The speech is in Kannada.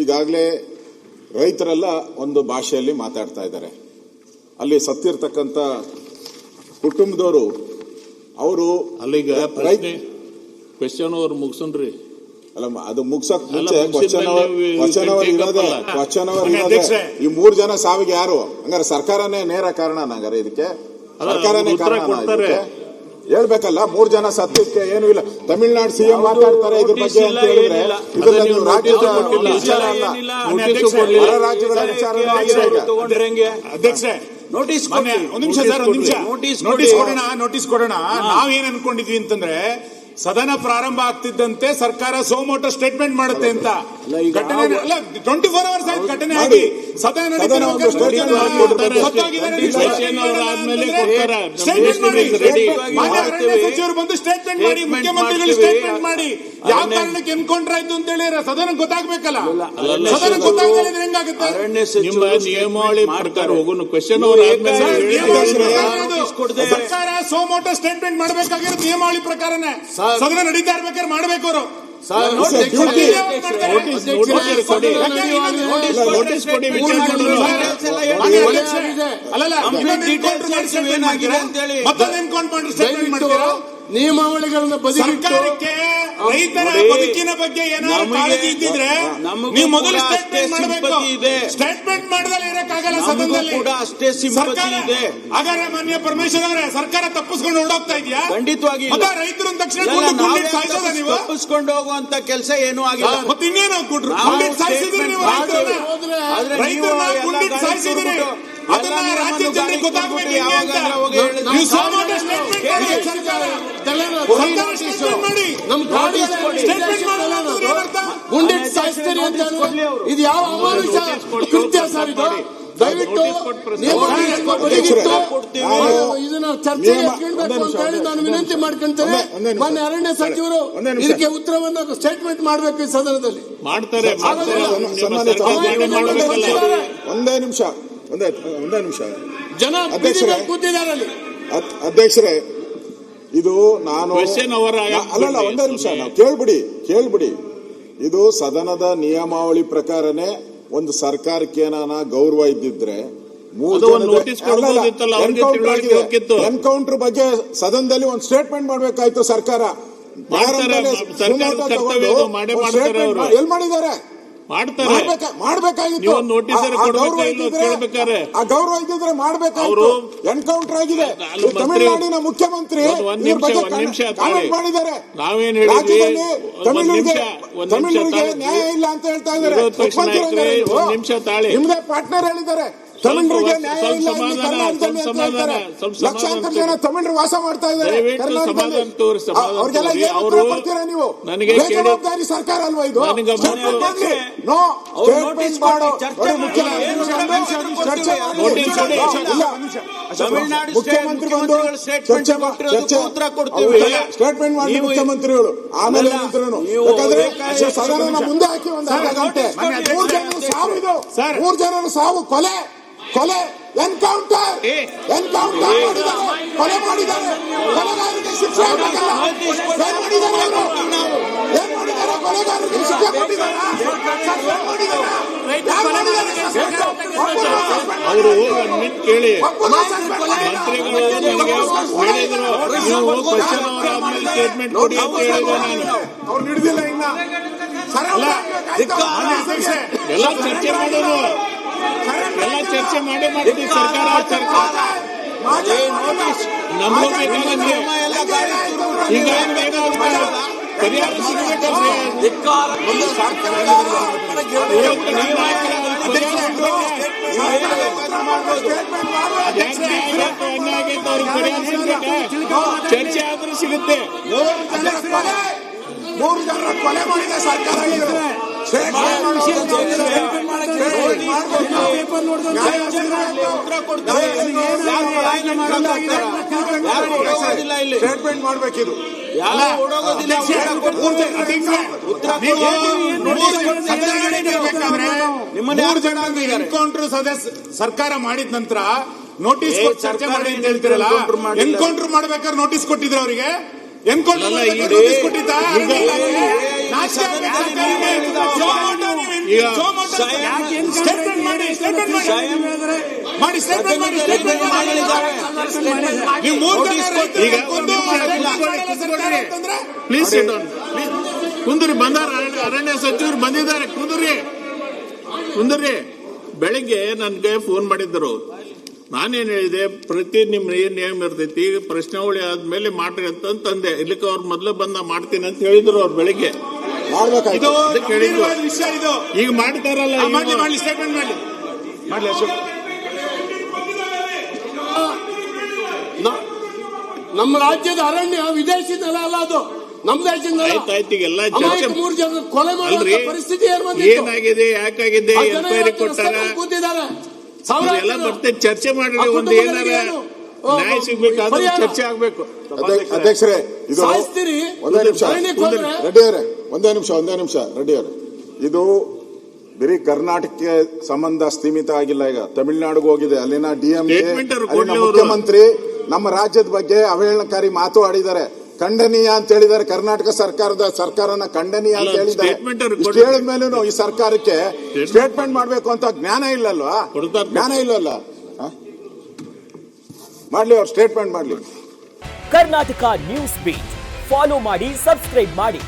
ಈಗಾಗಲೇ ರೈತರೆಲ್ಲ ಒಂದು ಭಾಷೆಯಲ್ಲಿ ಮಾತಾಡ್ತಾ ಇದ್ದಾರೆ. ಅಲ್ಲಿ ಸತ್ತಿರ್ತಕ್ಕಂಥ ಕುಟುಂಬದವರು ಅವರು ಅಲ್ಲೀಗ ಕ್ವೆಶ್ಚನ್ ಅವ್ರು ಮುಗಿಸನ್ರಿ. ಅಲ್ಲ, ಅದು ಮುಗ್ಸಕ್ ಮುಂಚೆ ಕ್ವಶನ್ ಅವರ್ ಇರೋದೇ ಈ 3 ಜನ ಸಾವಿಗೆ ಯಾರು? ಹಂಗಾರೆ ಸರ್ಕಾರನೇ ನೇರ ಕಾರಣ. ಹಂಗಾರೆ ಇದಕ್ಕೆ ಸರ್ಕಾರನೇ ಕಾರಣ ಹೇಳ್ಬೇಕಲ್ಲ. 3 ಜನ ಸತ್ತಿದ್ದಕ್ಕೆ ಏನೂ ಇಲ್ಲ. ತಮಿಳುನಾಡು ಸಿಎಂ ಮಾತಾಡ್ತಾರೆ ಇದ್ರ ಬಗ್ಗೆ ಅಂತ ಹೇಳಿದ್ರೆ ಇದೆಲ್ಲ ನೀವು ರಾಜ್ಯದ ವಿಚಾರ ಅಲ್ಲ, ಹೊರ ರಾಜ್ಯಗಳ ವಿಚಾರ ಆಗಿದೆ. ಅಧ್ಯಕ್ಷರೇ, ನೋಟಿಸ್ ಕೊಡೋಣ. ನಾವೇನ್ ಅನ್ಕೊಂಡಿದ್ವಿ ಅಂತಂದ್ರೆ ಸದನ ಪ್ರಾರಂಭ ಆಗ್ತಿದ್ದಂತೆ ಸರ್ಕಾರ ಸೋಮೋಟೋ ಸ್ಟೇಟ್ಮೆಂಟ್ ಮಾಡುತ್ತೆ ಅಂತ. ಘಟನೆ 24 ಅವರ್ಸ್ ಆಯ್ತು ಘಟನೆ ಆಗಿ. ಸದನ ಸಚಿವರು ಬಂದು ಸ್ಟೇಟ್ಮೆಂಟ್ ಮಾಡಿ, ಮುಖ್ಯಮಂತ್ರಿಗಳು ಸ್ಟೇಟ್ಮೆಂಟ್ ಮಾಡಿ, ಯಾವ ಕಾರಣಕ್ಕೆ ಎನ್ಕೌಂಟರ್ ಆಯ್ತು ಅಂತ ಹೇಳಿ ಸದನ ಗೊತ್ತಾಗ್ಬೇಕಲ್ಲ. ಸದನ ಗೊತ್ತಾಗಲಿದ್ರೆ ಹೆಂಗಾಗುತ್ತೆ? ನಿಯಮಾವಳಿ ಪ್ರಕಾರ ಹೋಗೋನು ಕ್ವೆಶ್ಚನ್ ಸರ್ಕಾರ ಸೋಮೋಟೋ ಸ್ಟೇಟ್ಮೆಂಟ್ ಮಾಡಬೇಕಾಗಿರೋದು ನಿಯಮಾವಳಿ ಪ್ರಕಾರನೇ. ಸದನ ನಡೀತಾ ಇರ್ಬೇಕಾದ್ರೆ ಮಾಡ್ಬೇಕು ಅವರು. ನಿಯಮಾವಳಿಗಳನ್ನ ಸರ್ಕಾರಕ್ಕೆ ರೈತರ ಬದುಕಿನ ಬಗ್ಗೆ ಏನಾದ್ರು ಕಾಳಜಿ ಇದ್ದಿದ್ರೆ ನೀವು ಮೊದಲು ಸ್ಟೇಟ್ಮೆಂಟ್ ಮಾಡಬೇಕು. ಸ್ಟೇಟ್ಮೆಂಟ್ ಮಾಡದಲ್ಲಿ ಇರಕ್ಕಾಗಲ್ಲ ಸದನದಲ್ಲಿ. ಹಾಗಾದ್ರೆ ಮಾನ್ಯ ಪರಮೇಶ್ವರ್ ಅವರೇ, ಸರ್ಕಾರ ತಪ್ಪಿಸ್ಕೊಂಡು ಓಡೋಗ್ತಾ ಇದೆಯಾ? ಖಂಡಿತವಾಗಿ ರೈತರು ತಕ್ಷಣ ನೀವು ತಪ್ಪಿಸ್ಕೊಂಡು ಹೋಗುವಂತ ಕೆಲಸ ಏನೂ ಆಗಿಲ್ಲ. ಮತ್ತೆ ಇನ್ನೇನು ಕೊಟ್ರು ಸಾಯಿಸಿದ್ರಿ ನೀವು ರೈತರನ್ನ ಗುಂಡಿಟ್ಟು ಸಾಯಿಸಿದ್ರಿ. ಅದನ್ನ ರಾಜ್ಯ ಜನರಿಗೆ ಗೊತ್ತಾಗಬೇಕು. ಗುಂಡಿಟ್ಟು ಸಾಯಿಸ್ತೀರಿ ಅಂತ ಇದು ಯಾವ ಅಮಾನುಷ ಕೃತ್ಯ ಸರ್? ಇದು ದಯವಿಟ್ಟು ಇದನ್ನ ಚರ್ಚೆಗೆ ಕೇಳಬೇಕು ಅಂತ ಹೇಳಿ ನಾನು ವಿನಂತಿ ಮಾಡ್ಕೊಂತೇನೆ. ಮಾನ್ಯ ಅರಣ್ಯ ಸಚಿವರು ಇದಕ್ಕೆ ಉತ್ತರವನ್ನು ಸ್ಟೇಟ್ಮೆಂಟ್ ಮಾಡಬೇಕು ಈ ಸದನದಲ್ಲಿ. ಮಾಡ್ತಾರೆ. ಒಂದೇ ನಿಮಿಷ ಜನ ಕೂತಿದ್ದಾರೆ ಅಲ್ಲಿ. ಅಧ್ಯಕ್ಷರೇ, ಇದು ನಾನು ಅಲ್ಲಲ್ಲ, ಒಂದೇ ನಿಮಿಷ ನಾವು ಕೇಳ್ಬಿಡಿ. ಇದು ಸದನದ ನಿಯಮಾವಳಿ ಪ್ರಕಾರನೇ ಒಂದು ಸರ್ಕಾರಕ್ಕೆ ಏನಾನ ಗೌರವ ಇದ್ದಿದ್ರೆ ಎನ್ಕೌಂಟರ್ ಬಗ್ಗೆ ಸದನದಲ್ಲಿ ಒಂದು ಸ್ಟೇಟ್ಮೆಂಟ್ ಮಾಡ್ಬೇಕಾಯ್ತು ಸರ್ಕಾರ. ಎಲ್ ಮಾಡಿದ್ದಾರೆ? ಮಾಡ್ಬೇಕಾಗಿತ್ತು. ಆ ಗೌರವ ಇದ್ದಿದ್ರೆ ಮಾಡ್ಬೇಕಾಯ್ತು. ಎನ್ಕೌಂಟರ್ ಆಗಿದೆ. ತಮಿಳುನಾಡಿನ ಮುಖ್ಯಮಂತ್ರಿ ಕಾಮೆಂಟ್ ಮಾಡಿದ್ದಾರೆ. ರಾಜ್ಯದಲ್ಲಿ ತಮಿಳರಿಗೆ ನ್ಯಾಯ ಇಲ್ಲ ಅಂತ ಹೇಳ್ತಾ ಇದ್ದಾರೆ. ನಿಮ್ದೇ ಪಾರ್ಟ್ನರ್ ಹೇಳಿದ್ದಾರೆ ತಮಿಳರಿಗೆ ನ್ಯಾಯ ಇಲ್ಲ ಕರ್ನಾಟಕದಲ್ಲಿ ಅಂತ ಹೇಳ್ತಾರೆ. ಲಕ್ಷಾಂತರ ಜನ ತಮಿಳರು ವಾಸ ಮಾಡ್ತಾ ಇದ್ದಾರೆ ಕರ್ನಾಟಕದಲ್ಲಿ. ಅವ್ರಿಗೆಲ್ಲ ಏನು ಉತ್ತರ ಕೊಡ್ತೀರಾ ನೀವು? ಬೇಜವಾಬ್ದಾರಿ ಸರ್ಕಾರ ಅಲ್ವಾ ಇದು? ನೋ ಸ್ಟೇಟ್ಮೆಂಟ್ ಮಾಡೋ ಮುಖ್ಯಮಂತ್ರಿ ಬಂದು ಸ್ಟೇಟ್ಮೆಂಟ್ ಮಾಡಿ ಮುಖ್ಯಮಂತ್ರಿಗಳು. ಆಮೇಲೆ ಬೇಕಾದ್ರೆ ಸದನ ಮುಂದೆ ಹಾಕಿ ಒಂದು ಅರ್ಧ ಗಂಟೆ. 3 ಜನರ ಸಾವು ಕೊಲೆ ಎನ್ಕೌಂಟರ್ ಮಾಡಿದ್ದಾರೆ, ಕೊಲೆ ಮಾಡಿದ್ದಾರೆ. ಕೊಲೆಗಾರರಿಗೆ ಶಿಕ್ಷೆ ಆಗಬೇಕಲ್ಲ. ಏನ್ ಮಾಡಿದ್ದಾರೆ ಕೊಲೆಗಾರರಿಗೆ ಶಿಕ್ಷೆ ಕೊಟ್ಟಿದ್ದಾರೆ. ಅವರು ಕೇಳಿ ಮಂತ್ರಿಗಳು ಹೇಳಿದ್ರು, ನೀವು ಕ್ವೆಶ್ಚನ್ ಅವರ್ ಆದ್ಮೇಲೆ ಸ್ಟೇಟ್ಮೆಂಟ್ ಕೊಡಿ ಅಂತ ಹೇಳಿದ್ರು. ನಾನು ಅವ್ರು ಹಿಡಿದಿಲ್ಲ ಇನ್ನ. ಎಲ್ಲ ಚರ್ಚೆ ಮಾಡೋದು, ಎಲ್ಲ ಚರ್ಚೆ ಮಾಡಿ ಸರ್ಕಾರ ನಮಗೂ ಬೇಕಾಗಂದ್ರೆ ಈಗ ಪರಿಹಾರ ಸಿಗಬೇಕಂದ್ರೆ ಚರ್ಚೆ ಆದ್ರೂ ಸಿಗುತ್ತೆ. 3 ಜನರ ಕೊಲೆ ಮಾಡಿದ ಸರ್ಕಾರ ಸ್ಟೇಟ್ಮೆಂಟ್ ಮಾಡ್ಬೇಕಿದು. ಎನ್ಕೌಂಟರ್ ಸರ್ಕಾರ ಮಾಡಿದ ನಂತರ ನೋಟಿಸ್ ಚರ್ಚೆ ಮಾಡಿ ಅಂತ ಹೇಳ್ತಿರಲ್ಲ. ಎನ್ಕೌಂಟರ್ ಮಾಡ್ಬೇಕಾದ್ರೆ ನೋಟಿಸ್ ಕೊಟ್ಟಿದ್ರು ಅವರಿಗೆ. ಎನ್ಕೌಂಟರ್ ನೋಟಿಸ್ ಕೊಟ್ಟಿದ್ದ ಈಗ ಸ್ಟೇಟ್ಮೆಂಟ್ ಮಾಡಿ ನೀವು 3 ಜನ ಈಗ ಪ್ಲೀಸ್ ಸಿಟ್ ಡೌನ್. ಕುಂದ್ರಿ, ಬಂದಾರ ಅರಣ್ಯ ಸಚಿವರು ಬಂದಿದ್ದಾರೆ. ಕುಂದ್ರಿ. ಬೆಳಿಗ್ಗೆ ನನ್ಗೆ ಫೋನ್ ಮಾಡಿದ್ದರು. ನಾನೇನ್ ಹೇಳಿದೆ, ಪ್ರತಿ ನಿಮ್ ಏನ್ ನಿಯಮ ಇರ್ತೈತಿ, ಈಗ ಪ್ರಶ್ನಾವಳಿ ಆದ್ಮೇಲೆ ಮಾಡ್ರಿ ಅಂತಂದೆ. ಇಲ್ಲಿಕ್ಕೆ ಅವ್ರು ಮೊದ್ಲು ಬಂದ ಮಾಡ್ತೀನಿ ಅಂತ ಹೇಳಿದ್ರು ಅವ್ರು ಬೆಳಿಗ್ಗೆ. ಇದು ಕೇಳಿದ್ರು. ವಿಷಯ ಇದು. ಈಗ ಮಾಡ್ತಾರಲ್ಲ, ಮಾಡಿ ಸ್ಟೇಟ್ಮೆಂಟ್ ಮಾಡಿ ಅಶೋಕ್. ನಮ್ಮ ರಾಜ್ಯದ ಅರಣ್ಯ ವಿದೇಶಿ ನೆಲ ಅಲ್ಲ, ಅದು ನಮ್ಮ ದೇಶದ ನೆಲ. ಆಯ್ತು, ಈಗೆಲ್ಲ ಚರ್ಚೆ 3 ಜನ ಕೊಲೆ ಮಾಡುವ ಪರಿಸ್ಥಿತಿ ಏನಾಗಿದೆ, ಯಾಕಾಗಿದೆ, ಎನ್ಕ್ವೈರಿ ಕೊಟ್ಟಾರ, ಕೂತಿದ್ದಾರೆ. ಎಲ್ಲ ಮತ್ತೆ ಚರ್ಚೆ ಮಾಡಿ ಒಂದು ಏನಾರ ನ್ಯಾಯ ಸಿಗ್ಬೇಕಾದ್ರೆ ಚರ್ಚೆ ಆಗ್ಬೇಕು. ಅಧ್ಯಕ್ಷರೇ, ಇದು ಒಂದೇ ನಿಮಿಷ ರೆಡ್ಡಿ ಅವರೇ, ಇದು ಬರೀ ಕರ್ನಾಟಕಕ್ಕೆ ಸಂಬಂಧ ಸೀಮಿತ ಆಗಿಲ್ಲ. ಈಗ ತಮಿಳುನಾಡಿಗೆ ಹೋಗಿದೆ. ಅಲ್ಲಿನ ಡಿಎಂಕೆ ಮುಖ್ಯಮಂತ್ರಿ ನಮ್ಮ ರಾಜ್ಯದ ಬಗ್ಗೆ ಅವಹೇಳನಕಾರಿ ಮಾತು ಆಡಿದ್ದಾರೆ. ಖಂಡನೀಯ ಅಂತ ಹೇಳಿದ್ದಾರೆ. ಕರ್ನಾಟಕ ಸರ್ಕಾರನ ಖಂಡನೀಯ ಅಂತ ಹೇಳಿದ್ದಾರೆ. ಇಷ್ಟು ಹೇಳಿದ ಮೇಲೂ ಈ ಸರ್ಕಾರಕ್ಕೆ ಸ್ಟೇಟ್ಮೆಂಟ್ ಮಾಡಬೇಕು ಅಂತ ಜ್ಞಾನ ಇಲ್ಲಲ್ವಾ? ಮಾಡ್ಲಿ, ಅವ್ರು ಸ್ಟೇಟ್ಮೆಂಟ್ ಮಾಡ್ಲಿ. ಕರ್ನಾಟಕ ನ್ಯೂಸ್ ಬೀಟ್ ಫಾಲೋ ಮಾಡಿ, ಸಬ್ಸ್ಕ್ರೈಬ್ ಮಾಡಿ.